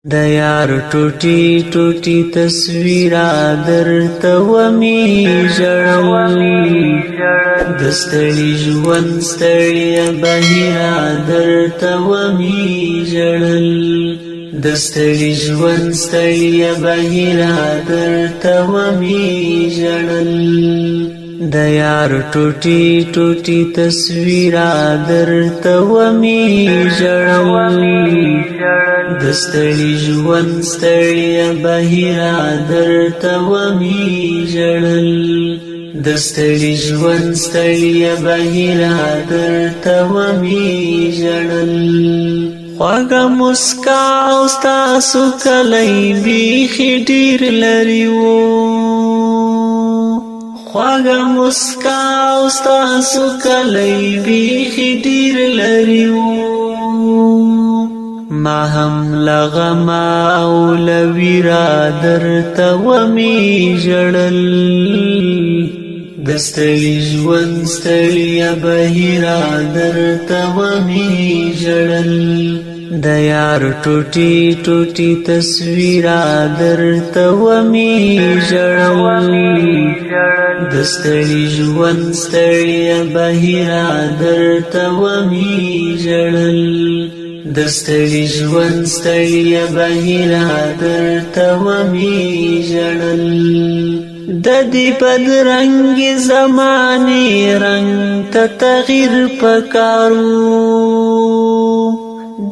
د یار ټوټي ټوټي تصویرا درته ومي ژړل د ستړي ژوند ستړیا بهیرا درته ومي ژړل د ستړي ژوند ستړیا بهیرا درته ومي ژړل د یار ټوټي ټوټي تصویرا درته ومي ژړل د ستړي ژوند ستړیا بهیرا درته ومي ژړل د ستړي ژوند ستړیا بهیرا درته ومي ژړل خواږه مسکا او ستاسو کلی بیخي ډېر لرې وو خواږه مسکا او ستاسو کلی بیخي ډېر لرې وو ما هم لغما او لویرا درته ومي ژړل د ستړي ژوند ستړیا بهیرا درته ومي ژړل د یار ټوټي ټوټي تصویرا درته ومي ژړل د ستړي ژوند ستړیا بهیرا درته ومي ژړل د ستړي ژوند ستړیا بهیرا درته ومي ژړل د دې بدرنګ زمانې رنګ ته تغیر پکارو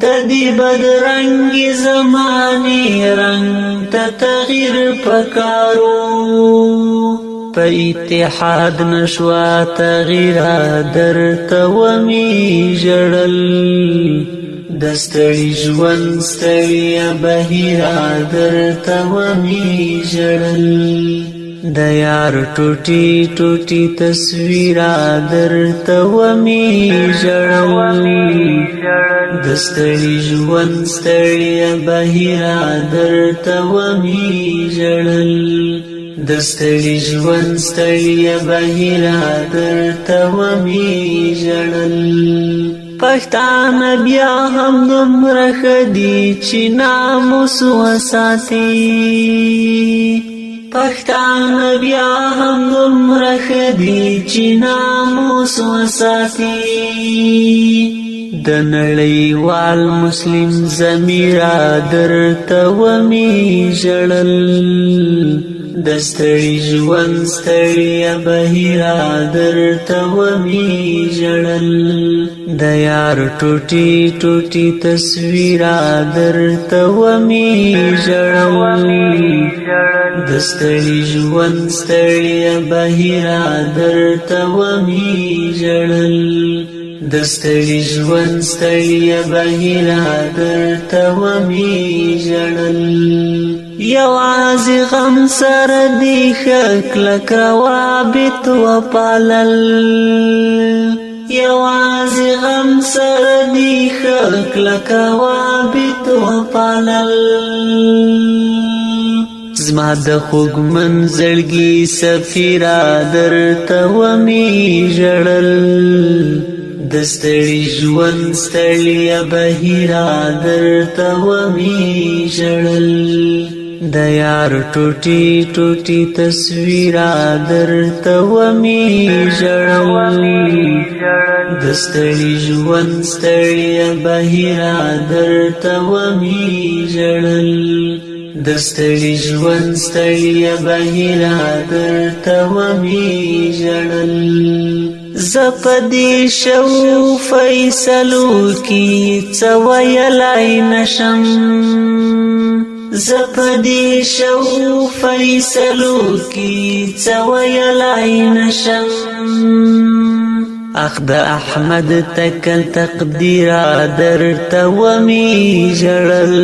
د دې بدرنګ زمانې رنګ ته تغیر پکارو په اتحاد نشوا تغیر درته ومي ژړل د ستړي ژوند ستړیا بهیرا درته ومي ژړل د یار ټوټي ټوټي تصویرا درته ومي ژړل د ستړي ژوند ستړیا بهیرا درته ومي ژړل د ستړي ژوند ستړیا بهیرا درته ومي ژړل پښتان بیا هم دومره ښه دي چې ناموس وساتي پښتان بیا هم دومره ښه دي چې ناموس وساتي د نړیوال مسلم ضمیره درته ومي ژړل د ستړي ژوند ستړیا بهیرا درته ومي ژړل د یار ټوټي ټوټي تصویرا درته ومي ژړل د ستړي ژوند ستړیا بهیرا درته ومي ژړل د ستړي ژوند ستړیا بهیرا درته ومي ژړل یوازې غم سره دی ښه کلک روابط وپالل یوازې غم سره دی ښه کلک روابط وپالل زما د خوږمن زړګي سفیرا درته ومي ژړل د ستړي ژوند ستړیا بهیرا درته ومي ژړل د یار ټوټي ټوټي تصویرا درته ومي ژړل د ستړي ژوند ستړیا بهیرا درته ومي ژړل د ستړي ژوند ستړیا بهیرا درته ومي ژړل زپدې شو فیصلو کی څه ویلای نشم زپدې شو فیصلو کی څه ویلای نشم اخ د احمد تکل تقدیرا درته ومي ژړل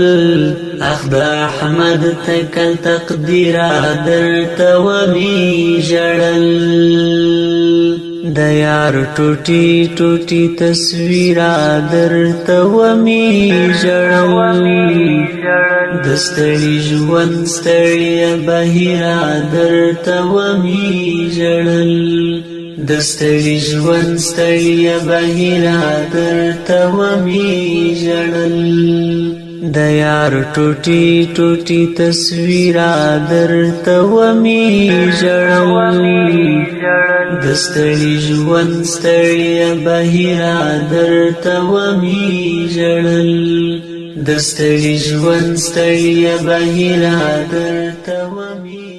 اخ د احمد تکل تقدیرا درته ومي ژړل د یار ټوټي ټوټي تصویرا درته ومي ژړل د ستړي ژوند ستړیا بهیرا درته ومي ژړل د ستړي ژوند ستړیا بهیرا درته ومي ژړل د یار ټوټي ټوټي تصویر درته ومي ژړل د ستړي ژوند ستړي بهیرا درته ومي ژړل د ستړي ژوند ستړي بهیرا درته ومي